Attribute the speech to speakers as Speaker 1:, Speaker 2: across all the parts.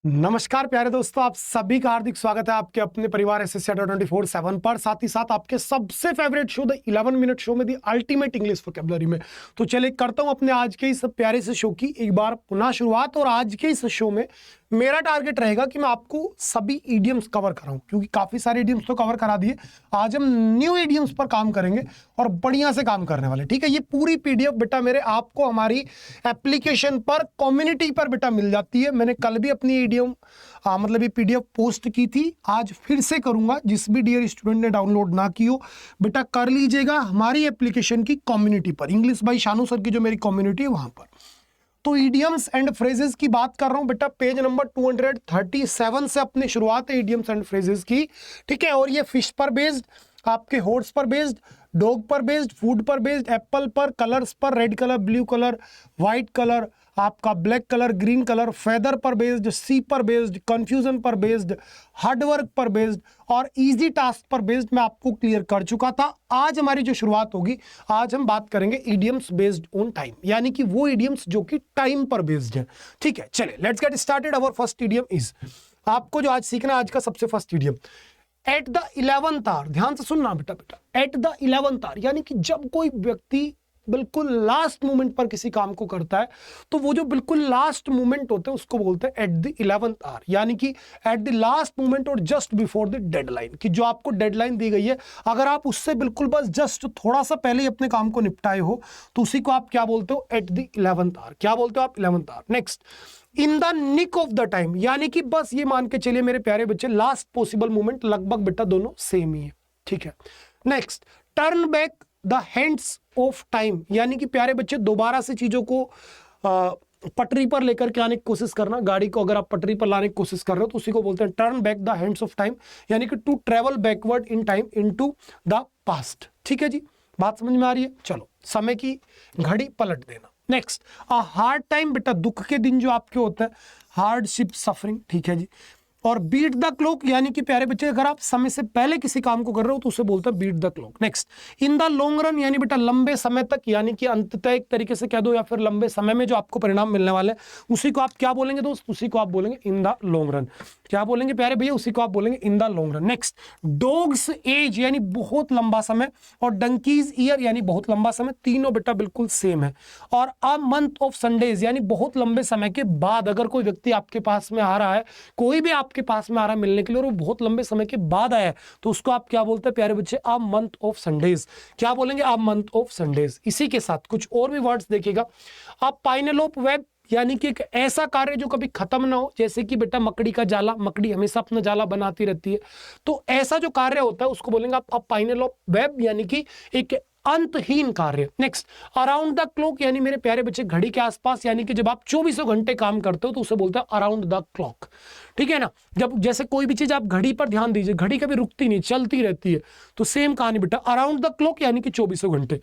Speaker 1: नमस्कार प्यारे दोस्तों, आप सभी का हार्दिक स्वागत है आपके अपने परिवार एसएससी 24/7 पर, साथ ही साथ आपके सबसे favourite show the 11 minute show में दी अल्टीमेट इंग्लिश वोकैबुलरी में। तो चलिए करता हूं अपने आज के इस प्यारे से शो की एक बार पुनः शुरुआत। और आज के इस शो में मेरा टारगेट रहेगा कि मैं आपको सभी इडियम्स कवर कराऊं, क्योंकि काफी सारे इडियम्स तो कवर करा दिए। आज हम न्यू इडियम्स पर काम करेंगे और बढ़िया से काम करने वाले। ठीक है, ये पूरी पीडीएफ बेटा मेरे आपको हमारी एप्लीकेशन पर कम्युनिटी पर बेटा मिल जाती है। मैंने कल भी अपनी इडियम मतलब ये पीडीएफ पोस्ट की थी, आज फिर से करूंगा। जिस भी डियर स्टूडेंट ने डाउनलोड ना की हो बेटा कर लीजिएगा हमारी एप्लीकेशन की कम्युनिटी पर, इंग्लिश बाई शानू सर की जो मेरी कम्युनिटी है वहां पर। तो इडियम्स एंड फ्रेजेस की बात कर रहा हूं बेटा, पेज नंबर 237 से अपनी शुरुआत है इडियम्स एंड फ्रेजेस की। ठीक है, और ये फिश पर बेस्ड, आपके हॉर्स पर बेस्ड, डॉग पर बेस्ड, फूड पर बेस्ड, एप्पल पर, कलर्स पर, red colour, blue colour, white colour, आपका black colour, green colour, feather पर बेस्ड, सी पर बेस्ड, कंफ्यूजन पर बेस्ड, हार्ड वर्क पर बेस्ड और इजी टास्क पर बेस्ड मैं आपको क्लियर कर चुका था। आज हमारी जो शुरुआत होगी, आज हम बात करेंगे इडियम्स बेस्ड ऑन टाइम, यानी कि वो इडियम्स जो कि टाइम पर बेस्ड है। ठीक है, चलिए let's get started. Our first idiom is, आपको जो आज सीखना है आज का सबसे first idiom, at the 11th hour. ध्यान से सुनना बेटा, एट द 11th आवर यानी कि जब कोई व्यक्ति बिल्कुल लास्ट मोमेंट पर किसी काम को करता है, तो वो जो बिल्कुल लास्ट मोमेंट होते हैं उसको बोलते हैं एट द 11th आवर, यानी कि एट द लास्ट मोमेंट और जस्ट बिफोर द डेडलाइन, कि जो आपको डेडलाइन दी गई है अगर आप उससे बिल्कुल बस जस्ट थोड़ा सा पहले ही अपने काम को निपटाए हो तो उसी को आप क्या बोलते हो, एट द 11th आवर। क्या बोलते हो आप, 11th hour. Next, in the nick of the time, यानी कि बस ये मान के चलिए मेरे प्यारे बच्चे लास्ट पॉसिबल मोमेंट, लगभग बेटा दोनों सेम ही है। ठीक है, next, turn back the hands of time, यानी कि प्यारे बच्चे दोबारा से चीजों को पटरी पर लेकर के आने की कोशिश करना। गाड़ी को अगर आप पटरी पर लाने की कोशिश कर रहे हो तो उसी को बोलते हैं turn back the hands of time, यानी कि to travel backward in time into the past. ठीक है जी, बात समझ में आ रही है। चलो, समय की घड़ी पलट देना। नेक्स्ट, अ हार्ड टाइम, बेटा दुख के दिन जो आपके होते हैं, हार्डशिप, सफरिंग। ठीक है जी, और बीट द क्लॉक, यानी कि प्यारे बच्चे अगर आप समय से पहले किसी काम को कर रहे हो तो उसे बोलते हैं beat the clock. Next, in the long run, यानी बेटा लंबे समय तक, यानी कि अंततः एक तरीके से कह दो, या फिर लंबे समय में जो आपको परिणाम मिलने वाले उसी को आप क्या बोलेंगे दोस्त, उसी को आप बोलेंगे इन द लॉन्ग रन। क्या बोलेंगे प्यारे भैया, उसी को आप बोलेंगे in the long run. Next, dog's age, यानी बहुत लंबा समय, और डंकीज ईयर यानी बहुत लंबा समय, तीनों बेटा बिल्कुल सेम है। और अ मंथ ऑफ संडेज, यानी बहुत लंबे समय के बाद अगर कोई व्यक्ति आपके पास में आ रहा है, कोई भी आपके पास में आ रहा है मिलने के लिए और वो बहुत लंबे समय के बाद आया है, तो उसको आप क्या बोलते हैं प्यारे बच्चे, अ मंथ ऑफ संडेज। क्या बोलेंगे, अ मंथ ऑफ संडेज। इसी के साथ कुछ और भी वर्ड्स देखिएगा, आप पाइनेलोप वेब, यानी कि एक ऐसा कार्य जो कभी खत्म ना हो, जैसे कि बेटा मकड़ी का जाला, मकड़ी हमेशा अपना जाला बनाती रहती है, तो ऐसा जो कार्य होता है उसको बोलेंगे आप पाइनेलोप वेब, यानी कि एक अंतहीन कार्य। नेक्स्ट, अराउंड द क्लॉक, यानी मेरे प्यारे बच्चे घड़ी के आसपास, यानी कि जब आप 24 घंटे काम करते हो तो उसे बोलते हैं अराउंड द क्लॉक। ठीक है ना, जब जैसे कोई भी चीज आप घड़ी पर ध्यान दीजिए, घड़ी कभी रुकती नहीं, चलती रहती है, तो सेम कहानी बेटा अराउंड द क्लॉक यानी कि 24 घंटे।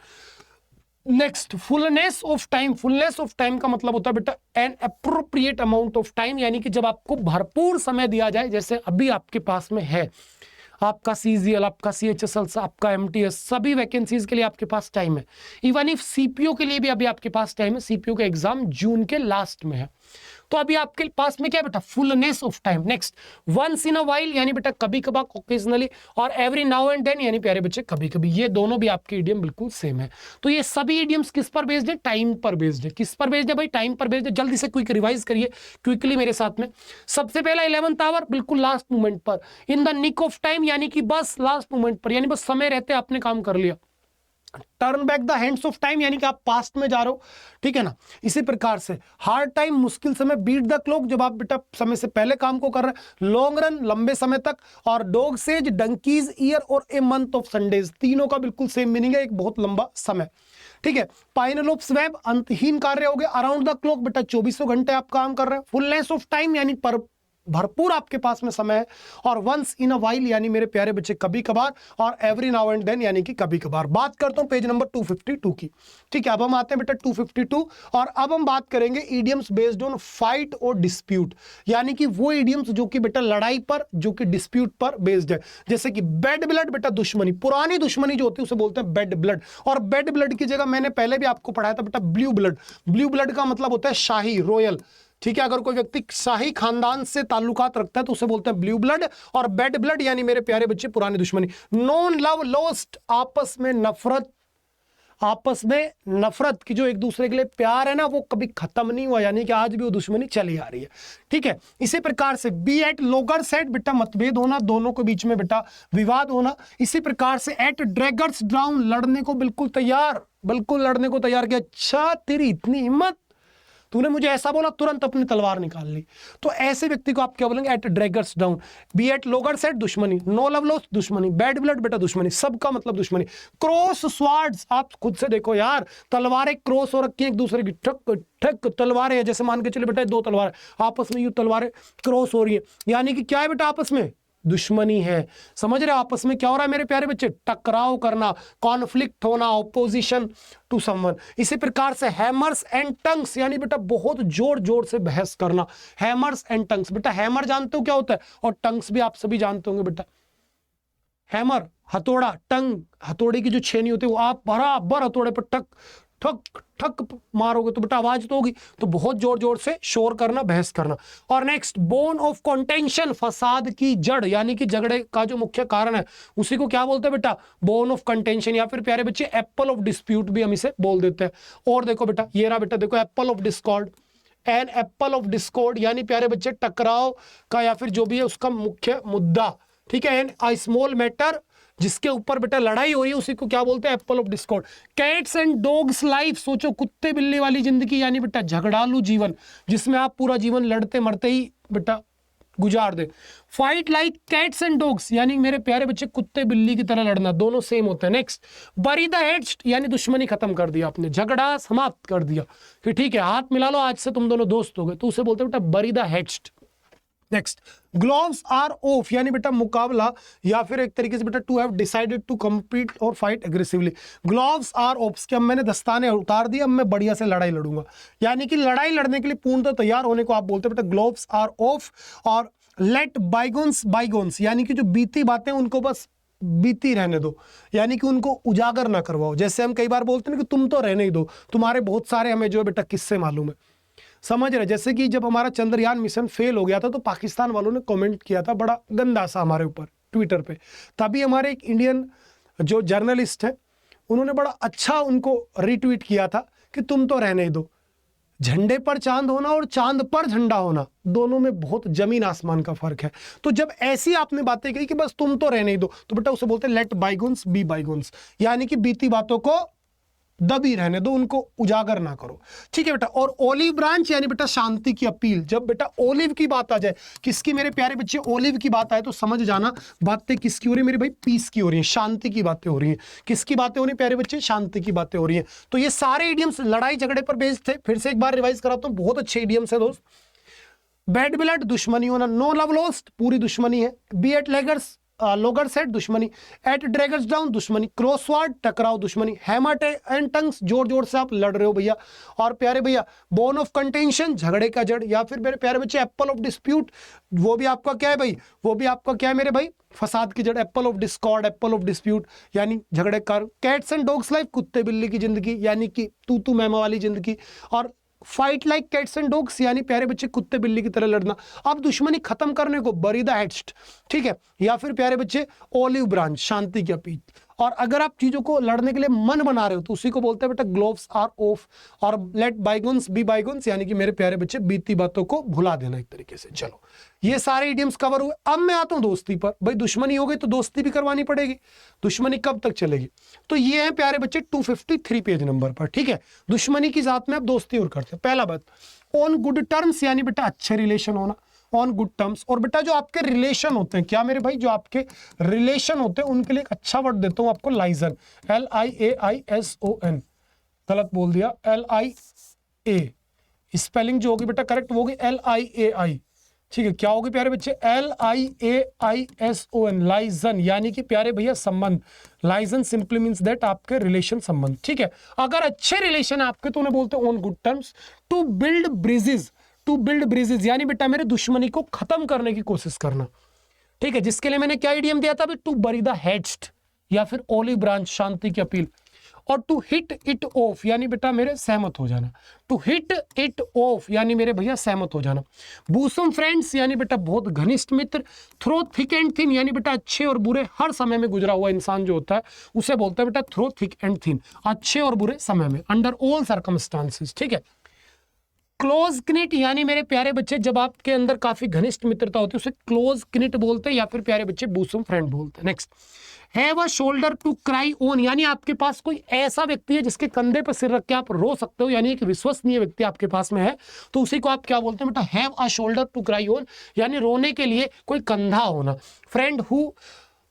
Speaker 1: Next, fullness of time, fullness of time का मतलब होता है बेटा an appropriate amount of time, यानी कि जब आपको भरपूर समय दिया जाए, जैसे अभी आपके पास में है, आपका सीजीएल, आपका सीएचएसएल, आपका एमटीएस, सभी वैकेंसीज के लिए आपके पास टाइम है। इवन इफ सीपीओ के लिए भी अभी आपके पास टाइम है, सीपीओ का एग्जाम जून के लास्ट में है, तो अभी आपके पास में क्या बेटा, fullness of time. Next, once in a while, यानी बेटा कभी कभार, ओकेजनली, और एवरी नाउ एंड देन, यानी प्यारे बच्चे कभी कभी। ये दोनों भी आपके इडियम बिल्कुल सेम है। तो ये सभी इडियम्स किस पर बेस्ड है, टाइम पर बेस्ड है। किस पर बेस्ड है भाई, टाइम पर बेस्ड है। जल्दी से क्विक रिवाइज करिए क्विकली मेरे साथ में। सबसे पहला 11th आवर, बिल्कुल लास्ट मोमेंट पर। In the nick of time, यानी कि बस लास्ट मोमेंट पर, यानी बस समय रहते आपने काम कर लिया। Turn back the hands of time, यानी कि आप पास्ट में जा रहे हो। ठीक है ना, इसी प्रकार से हार्ड टाइम, मुश्किल समय, बीट द क्लॉक, जब आप बेटा समय से पहले काम को कर रहे हैं, लॉन्ग रन, लंबे समय तक, और डॉग सेज, डंकीज ईयर और ए मंथ ऑफ संडेज, तीनों का बिल्कुल सेम मीनिंग है, एक बहुत लंबा समय। ठीक है, पाइनेलोप्स वेब, अंतहीन कार्य हो गया। अराउंड द क्लॉक बेटा 24 घंटे आप काम कर रहे हैं। फुलनेस ऑफ टाइम, यानी भरपूर आपके पास में समय है। और वंस इन अ वाइल, यानी मेरे प्यारे बच्चे कभी कभार, और एवरी नाउ एंड देन, यानी कि कभी कभार। बात करता हूं पेज नंबर 252 की। ठीक है, अब हम आते हैं बेटा 252, और अब हम बात करेंगे इडियम्स बेस्ड ऑन फाइट और डिस्प्यूट, यानी कि वो इडियम्स जो कि बेटा लड़ाई पर, जो कि डिस्प्यूट पर बेस्ड है। जैसे कि बेड ब्लड, बेटा दुश्मनी, पुरानी दुश्मनी जो होती है उसे बोलते हैं बेड ब्लड। और बेड ब्लड की जगह मैंने पहले भी आपको पढ़ाया था बेटा ब्लू ब्लड। ब्लू ब्लड का मतलब होता है शाही, रॉयल, ठीक है, अगर कोई व्यक्ति शाही खानदान से ताल्लुकात रखता है तो उसे बोलते हैं ब्लू ब्लड। और बैड ब्लड यानी मेरे प्यारे बच्चे पुरानी दुश्मनी। नॉन लव लॉस्ट, आपस में नफरत, आपस में नफरत की जो एक दूसरे के लिए प्यार है ना वो कभी खत्म नहीं हुआ, यानी कि आज भी वो दुश्मनी चली आ रही है। ठीक है, इसी प्रकार से बी एट लोगर्स हेड, बेटा मतभेद होना, दोनों के बीच में बेटा विवाद होना। इसी प्रकार से एट ड्रैगर्स डाउन, लड़ने को बिल्कुल तैयार, बिल्कुल लड़ने को तैयार किया। अच्छा तेरी इतनी हिम्मत, तूने मुझे ऐसा बोला, तुरंत अपनी तलवार निकाल ली। तो ऐसे व्यक्ति को आप क्या बोलेंगे? At daggers down. Be at loggerheads दुश्मनी, नो लव लॉस्ट दुश्मनी, बैड ब्लड बेटा दुश्मनी, सबका मतलब दुश्मनी। क्रॉस स्वार्ड्स, आप खुद से देखो यार, तलवारें क्रॉस हो रखी हैं एक दूसरे की, ठक ठक तलवारें हैं, जैसे मान के चले बेटा दो तलवार आपस में, यूं तलवारें क्रॉस हो रही है, यानी कि क्या है बेटा? आपस में दुश्मनी है। समझ रहे? आपस में क्या हो रहा है मेरे प्यारे बच्चे? टकराव करना, कॉन्फ्लिक्ट होना, ऑपोजिशन टू समवन। इसी प्रकार से हैमर्स एंड टंग्स, यानी बेटा बहुत जोर जोर से बहस करना। हैमर्स एंड टंग्स, बेटा हैमर जानते हो क्या होता है, और टंग्स भी आप सभी जानते होंगे बेटा। हैमर हथौड़ा, टंग हथौड़े की जो छेनी होती है, वो आप बराबर हथौड़े पर टक ठक ठक मारोगे तो बेटा आवाज तो होगी, तो बहुत जोर जोर से शोर करना, बहस करना। और नेक्स्ट बोन ऑफ कंटेंशन, फसाद की जड़, यानी कि झगड़े का जो मुख्य कारण है उसी को क्या बोलते हैं बेटा? बोन ऑफ कंटेंशन, या फिर प्यारे बच्चे एप्पल ऑफ डिस्प्यूट भी हम इसे बोल देते हैं। और देखो बेटा, ये रहा बेटा, देखो apple of discord, an apple of discord, यानी प्यारे बच्चे टकराव का या फिर जो भी है उसका मुख्य मुद्दा। ठीक है, एन अ स्मॉल मैटर, जिसके ऊपर बेटा लड़ाई हो रही है, उसी को क्या बोलते हैं? Apple of Discord. Cats and dogs life, सोचो कुत्ते बिल्ली वाली जिंदगी, यानी बेटा झगड़ालू जीवन, जिसमें आप पूरा जीवन लड़ते मरते ही बेटा गुजार दे। Fight like cats and dogs, यानी मेरे प्यारे बच्चे कुत्ते बिल्ली की तरह लड़ना, दोनों सेम होते हैं। नेक्स्ट बरी द हेड्स, यानी दुश्मनी खत्म कर दिया आपने, झगड़ा समाप्त कर दिया कि ठीक है हाथ मिला लो, आज से तुम दोनों दोस्त हो गए, तो उसे बोलते हैं बेटा bury the heads. Next gloves are off, यानी बेटा मुकाबला, या फिर एक तरीके से बेटा to have decided to compete और fight aggressively. Gloves are off, अब मैंने दस्ताने उतार दिए, अब मैं बढ़िया से लड़ाई लड़ूंगा, यानी कि लड़ाई लड़ने के लिए पूर्णतः तैयार होने को आप बोलते हैं बेटा ग्लोव्स आर ऑफ। और लेट बाइगोन्स बाइगोन्स, यानी कि जो बीती बातें उनको बस बीती रहने दो, यानी कि उनको उजागर ना करवाओ। जैसे हम कई बार बोलते हैं कि तुम तो रहने ही दो, तुम्हारे बहुत सारे हमें जो है बेटा किस्से मालूम है। समझ रहे? जैसे कि जब हमारा चंद्रयान मिशन फेल हो गया था तो पाकिस्तान वालों ने कमेंट किया था बड़ा गंदा सा हमारे ऊपर ट्विटर पे, तभी हमारे एक इंडियन जो जर्नलिस्ट है उन्होंने बड़ा अच्छा उनको रीट्वीट किया था कि तुम तो रहने ही दो। झंडे पर चांद होना और चांद पर झंडा होना, दोनों में बहुत जमीन आसमान का फर्क है। तो जब ऐसी आपने बातें कही कि बस तुम तो रहने ही दो, तो बेटा उसे बोलते हैं लेट बाइगोन्स बी बाइगोन्स, यानी कि बीती बातों को दबी रहने दो, उनको उजागर ना करो। ठीक है बेटा। और ओलिव ब्रांच, यानी बेटा शांति की अपील। जब बेटा ओलिव की बात आ जाए, किसकी मेरे प्यारे बच्चे? ओलिव की बात आए तो समझ जाना बातें किसकी हो रही है मेरे भाई? पीस की हो रही है, शांति की बातें हो रही हैं। किसकी बातें हो रही है प्यारे बच्चे? शांति की बातें हो रही हैं। तो ये सारे इडियम्स लड़ाई झगड़े पर बेस्ड थे। फिर से एक बार रिवाइज कराता हूं, बहुत अच्छे इडियम्स है दोस्त। बैड ब्लड दुश्मनी होना, नो लव लॉस्ट पूरी दुश्मनी है, B eight leggers Logar set दुश्मनी, एट ड्रैगन्स डाउन दुश्मनी, क्रॉसवर्ड टकराव दुश्मनी, हैमर एंड टंग्स जोर जोर से आप लड़ रहे हो भैया। और प्यारे भैया बोन ऑफ कंटेंशन झगड़े का जड़, या फिर मेरे प्यारे बच्चे एप्पल ऑफ डिस्प्यूट, वो भी आपका क्या है भाई? वो भी आपका क्या है मेरे भाई? फसाद की जड़। Apple of Discord, Apple of dispute यानी झगड़े का। कैट्स एंड डॉग्स लाइफ कुत्ते बिल्ली की जिंदगी, यानी कि तू मैमा वाली जिंदगी। और fight like cats and dogs, यानी प्यारे बच्चे कुत्ते बिल्ली की तरह लड़ना। अब दुश्मनी खत्म करने को बरी द हेड्स, ठीक है, या फिर प्यारे बच्चे ओलिव ब्रांच शांति की अपील। और अगर आप चीजों को लड़ने के लिए मन बना रहे हो तो उसी को बोलते हैं बेटा ग्लोव्स आर ऑफ। और लेट बाइगोन्स बी बाइगोन्स, यानी कि मेरे प्यारे बच्चे बीती बातों को भुला देना एक तरीके से। चलो ये सारे इडियम्स कवर हुए। अब मैं आता हूं दोस्ती पर। भाई दुश्मनी हो गई तो दोस्ती भी करवानी पड़ेगी। दुश्मनी कब तक चलेगी? तो ये है प्यारे बच्चे 253 पेज नंबर पर, ठीक है। दुश्मनी की जात में अब दोस्ती और करते हैं। पहला बात ऑन गुड टर्म्स, यानी बेटा अच्छे रिलेशन होना, ऑन गुड टर्म्स। और बेटा जो आपके रिलेशन होते हैं, क्या मेरे भाई, जो आपके रिलेशन होते हैं उनके लिए एक अच्छा वर्ड देता हूं आपको, लाइजन, LIAISON। गलत बोल दिया, LIA, स्पेलिंग जो होगी बेटा करेक्ट वो होगी LIAI, ठीक है। क्या होगी प्यारे बच्चे? LIAISON, लाइजन, यानी कि प्यारे भैया संबंध। लाइजन सिंपली मींस दैट आपके रिलेशन संबंध, ठीक है। अगर अच्छे रिलेशन आपके तो उन्हें बोलते हैं on good terms. To build bridges, to build bridges यानी बेटा मेरे दुश्मनी को खत्म करने की कोशिश करना, ठीक है। जिसके लिए मैंने क्या इडियम दिया था अभी? टू बरी द हेड्स, या फिर ओलिव ब्रांच शांति की अपील। और टू हिट इट ऑफ यानी बेटा मेरे सहमत हो जाना, टू हिट इट ऑफ यानी मेरे भैया सहमत हो जाना। बूसम फ्रेंड्स यानी बेटा बहुत घनिष्ठ मित्र। थ्रो थिक एंड थिन यानी बेटा अच्छे और बुरे हर समय में गुजरा हुआ इंसान जो होता है उसे बोलते हैं बेटा थ्रो थिक एंड थिन, अच्छे और बुरे समय में, अंडर ऑल सर्कमस्टांसेस, ठीक है। क्लोज क्निट यानी मेरे प्यारे बच्चे जब आपके अंदर काफी घनिष्ठ मित्रता होती है उसे क्लोज क्निट बोलते हैं या फिर प्यारे बच्चे बूसम फ्रेंड बोलते हैं। Next, have a shoulder to cry on यानी आपके पास कोई ऐसा व्यक्ति है जिसके कंधे पर सिर रख के आप रो सकते हो, यानी एक विश्वसनीय व्यक्ति आपके पास में है तो उसी को आप क्या बोलते हैं बेटा, have a shoulder to cry on यानी रोने के लिए कोई कंधा होना। फ्रेंड हु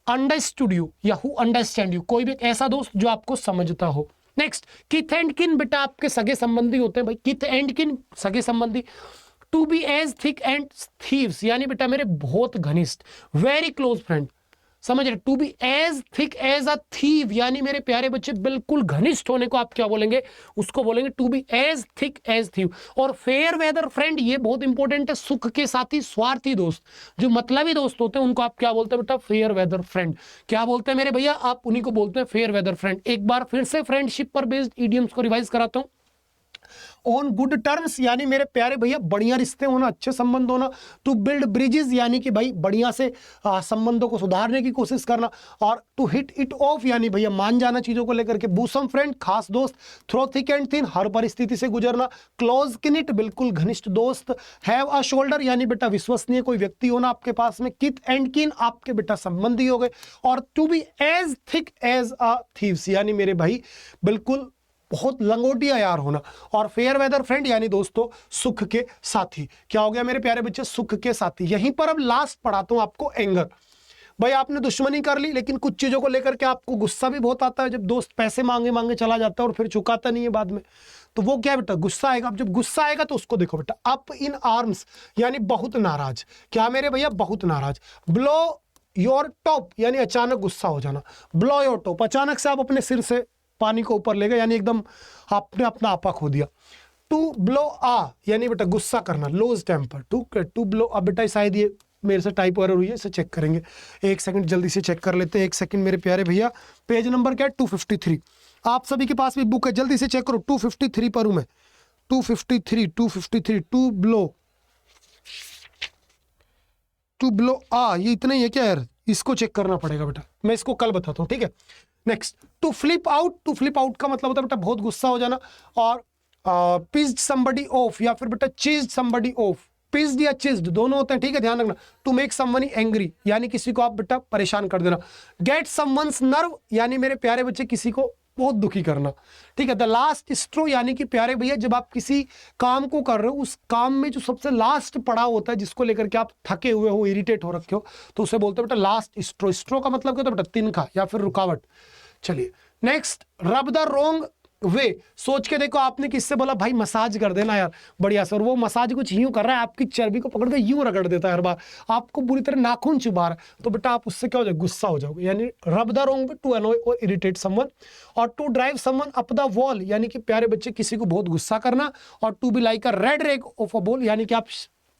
Speaker 1: अंडरस्टूड यू या हु अंडरस्टैंड यू, कोई भी एक ऐसा दोस्त जो आपको समझता हो। नेक्स्ट, किथ एंड किन बेटा आपके सगे संबंधी होते हैं भाई, किथ एंड किन सगे संबंधी। To be as thick and thieves यानी बेटा मेरे बहुत घनिष्ठ, वेरी क्लोज फ्रेंड, समझ रहे। To be as thick as a thief यानी मेरे प्यारे बच्चे बिल्कुल घनिष्ठ होने को आप क्या बोलेंगे, उसको बोलेंगे to be as thick as thief. और फेयर वेदर फ्रेंड ये बहुत इंपॉर्टेंट है, सुख के साथी स्वार्थी दोस्त, जो मतलबी दोस्त होते हैं उनको आप क्या बोलते हैं बेटा, फेयर वेदर फ्रेंड। क्या बोलते हैं मेरे भैया, आप उन्हीं को बोलते हैं फेयर वेदर फ्रेंड। एक बार फिर से फ्रेंडशिप पर बेस्ड इडियम्स को रिवाइज कराता हूं। ऑन गुड टर्म्स यानी मेरे प्यारे भैया बढ़िया रिश्ते होना, अच्छे संबंध होना। टू बिल्ड ब्रिजेस यानी कि भाई बढ़िया से संबंधों को सुधारने की कोशिश करना। और टू हिट इट ऑफ यानी भैया मान जाना चीजों को लेकर के। बूसम फ्रेंड खास दोस्त। थ्रो थिक एंड थिन हर परिस्थिति से गुजरना। क्लोज किनिट बिल्कुल घनिष्ठ दोस्त। हैव अ शोल्डर यानी बेटा विश्वसनीय कोई व्यक्ति होना आपके पास में। किथ एंड किन आपके बेटा संबंधी हो गए। और to be as thick as a thieves यानी मेरे भाई बिल्कुल बहुत लंगोटिया यार होना। और फेयर वेदर फ्रेंड यानी दोस्तों सुख के साथी। क्या हो गया मेरे प्यारे बच्चे, सुख के साथी। यहीं पर अब लास्ट पढ़ाता हूं आपको एंगर। भाई आपने दुश्मनी कर ली लेकिन कुछ चीजों को लेकर के आपको गुस्सा भी बहुत आता है, जब दोस्त पैसे मांगे मांगे चला जाता है और फिर चुकाता नहीं है बाद में, तो वो क्या बेटा गुस्सा आएगा। अब जब गुस्सा आएगा तो उसको देखो बेटा, अप इन आर्म्स यानी बहुत नाराज। क्या मेरे भैया बहुत नाराज। ब्लो योर टॉप यानी अचानक गुस्सा हो जाना। ब्लो योर टॉप अचानक से आप अपने सिर से पानी को ऊपर ले गए यानी एकदम आपने अपना आपा खो दिया। टू ब्लो आ यानी बेटा गुस्सा करना, लूज टेम्पर। टू ब्लो, अब बेटा शायद ये मेरे से टाइप एरर हुई है, इसे चेक करेंगे। एक सेकंड जल्दी से चेक कर लेते हैं, एक सेकंड मेरे प्यारे भैया। पेज नंबर क्या है, 253। आप सभी के पास भी बुक है, जल्दी से चेक करो। 253 पर हूं मैं, 253। टू ब्लो आ ये इतना ही है क्या यार, इसको चेक करना पड़ेगा बेटा, मैं इसको कल बताता हूँ, ठीक है। नेक्स्ट, टू फ्लिप आउट का मतलब होता है बेटा बहुत गुस्सा हो जाना। और पिज्ड समबडी ऑफ या फिर बेटा चीज्ड समबडी ऑफ। पिज्ड या चीज्ड दोनों होते हैं, ठीक है, ध्यान रखना। टू मेक समवन एंग्री यानी किसी को आप बेटा परेशान कर देना। गेट समवन्स नर्व यानी मेरे प्यारे बच्चे किसी को बहुत दुखी करना, ठीक है। द लास्ट स्ट्रो यानी कि प्यारे भैया जब आप किसी काम को कर रहे हो उस काम में जो सबसे लास्ट पड़ाव होता है जिसको लेकर के आप थके हुए हो, इरिटेट हो रखे हो, तो उसे बोलते हैं बेटा लास्ट स्ट्रो। स्ट्रो का मतलब क्या होता है बेटा, तिनका या फिर रुकावट। चलिए नेक्स्ट, रब द रॉन्ग वे। सोच के देखो, आपने किससे बोला भाई मसाज कर देना यार बढ़िया से, और वो मसाज कुछ यूं कर रहा है, आपकी चर्बी को पकड़ के यूं रगड़ देता है हर बार, आपको बुरी तरह नाखून चुभा रहा है, तो बेटा आप उससे क्या हो जाए, गुस्सा हो जाओगे। यानी rub the wrong way, to annoy और इरिटेट समवन। और to drive someone up the wall यानी कि प्यारे बच्चे किसी को बहुत गुस्सा करना। और to be like a red rag of a ball यानी कि आप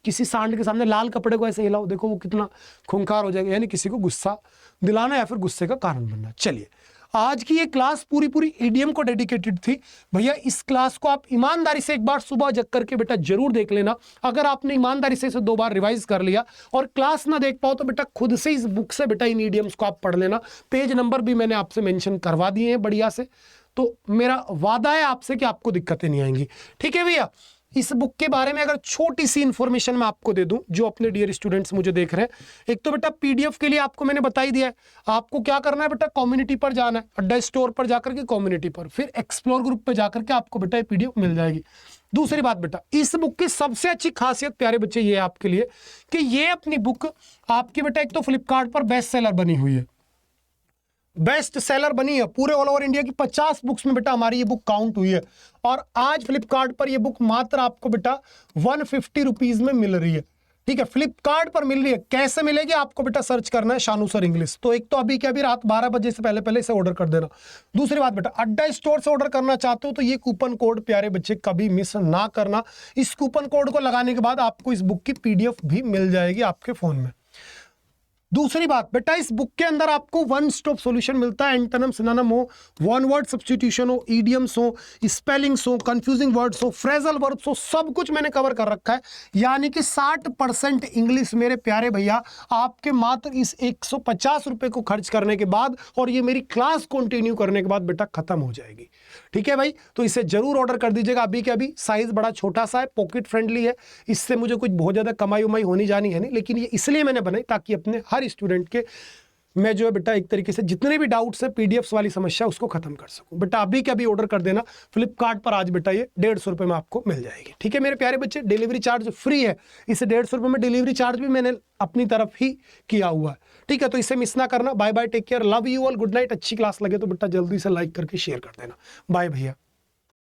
Speaker 1: किसी सांड के सामने लाल कपड़े को ऐसे हिलाओ, देखो वो कितना खूंखार हो जाएगा, यानी किसी को गुस्सा दिलाना या फिर गुस्से का कारण बनना। चलिए आज की ये क्लास पूरी इडियम को डेडिकेटेड थी भैया। इस क्लास को आप ईमानदारी से एक बार सुबह जग करके बेटा जरूर देख लेना। अगर आपने ईमानदारी से इसे 2 बार रिवाइज कर लिया और क्लास ना देख पाओ तो बेटा खुद से इस बुक से बेटा इन इडियम्स को आप पढ़ लेना। पेज नंबर भी मैंने आपसे मेंशन करवा दिए हैं बढ़िया से, तो मेरा वादा है आपसे कि आपको दिक्कतें नहीं आएंगी, ठीक है भैया। इस बुक के बारे में अगर छोटी सी इंफॉर्मेशन मैं आपको दे दूं, जो अपने डियर स्टूडेंट्स मुझे देख रहे हैं, एक तो बेटा पीडीएफ के लिए आपको मैंने बता ही दिया है, आपको क्या करना है बेटा, कम्युनिटी पर जाना है, अड्डा स्टोर पर जाकर के कम्युनिटी पर, फिर एक्सप्लोर ग्रुप पर जाकर के आपको बेटा पीडीएफ मिल जाएगी। दूसरी बात बेटा, इस बुक की सबसे अच्छी खासियत प्यारे बच्चे ये है आपके लिए कि ये अपनी बुक आपकी बेटा एक तो फ्लिपकार्ट पर बेस्ट सेलर बनी हुई है, बेस्ट सेलर बनी है पूरे ऑल ओवर इंडिया की 50 बुक्स में बेटा हमारी ये बुक काउंट हुई है। और आज फ्लिपकार्ट पर ये बुक मात्र आपको बेटा 150 रुपीज में मिल रही है, ठीक है, फ्लिपकार्ट पर मिल रही है। कैसे मिलेगी आपको बेटा सर्च करना है शानू सर इंग्लिश। तो एक तो अभी के अभी रात 12 बजे से पहले इसे ऑर्डर कर देना। दूसरी बात बेटा, अड्डा स्टोर से ऑर्डर करना चाहते हो तो ये कूपन कोड प्यारे बच्चे कभी मिस ना करना। इस कूपन कोड को लगाने के बाद आपको इस बुक की पीडीएफ भी मिल जाएगी आपके फोन में। दूसरी बात बेटा, इस बुक के अंदर आपको वन स्टॉप सॉल्यूशन मिलता है। एंटोनिम सिनोनिम हो, वन वर्ड सब्स्टिट्यूशन हो, इडियम्स हो, स्पेलिंग्स हो, कंफ्यूजिंग वर्ड्स हो, फ्रेजल वर्ड्स हो, सब कुछ मैंने कवर कर रखा है। यानी कि 60% इंग्लिश मेरे प्यारे भैया आपके मात्र इस 150 रुपए को खर्च करने के बाद और ये मेरी क्लास कंटिन्यू करने के बाद बेटा खत्म हो जाएगी। ठीक है भाई, तो इसे जरूर ऑर्डर कर दीजिएगा अभी के अभी। साइज बड़ा छोटा सा है, पॉकेट फ्रेंडली है, इससे मुझे कुछ बहुत ज्यादा कमाई उमाई होनी जानी है नहीं, लेकिन ये इसलिए मैंने बनाई ताकि अपने हर स्टूडेंट के मैं जो है बेटा एक तरीके से जितने भी डाउट्स है पीडीएफ्स वाली समस्या उसको खत्म कर सकूं। बेटा अभी के अभी ऑर्डर कर देना, फ्लिपकार्ट पर आज बेटा ये 150 रुपये में आपको मिल जाएगी। ठीक है मेरे प्यारे बच्चे, डिलीवरी चार्ज फ्री है, इसे 150 रुपये में डिलीवरी चार्ज भी मैंने अपनी तरफ ही किया हुआ है। ठीक है, तो इसे मिस ना करना। Bye bye, take care, love you all, good night. अच्छी क्लास लगे तो बेटा जल्दी से लाइक करके शेयर कर देना। बाय भैया।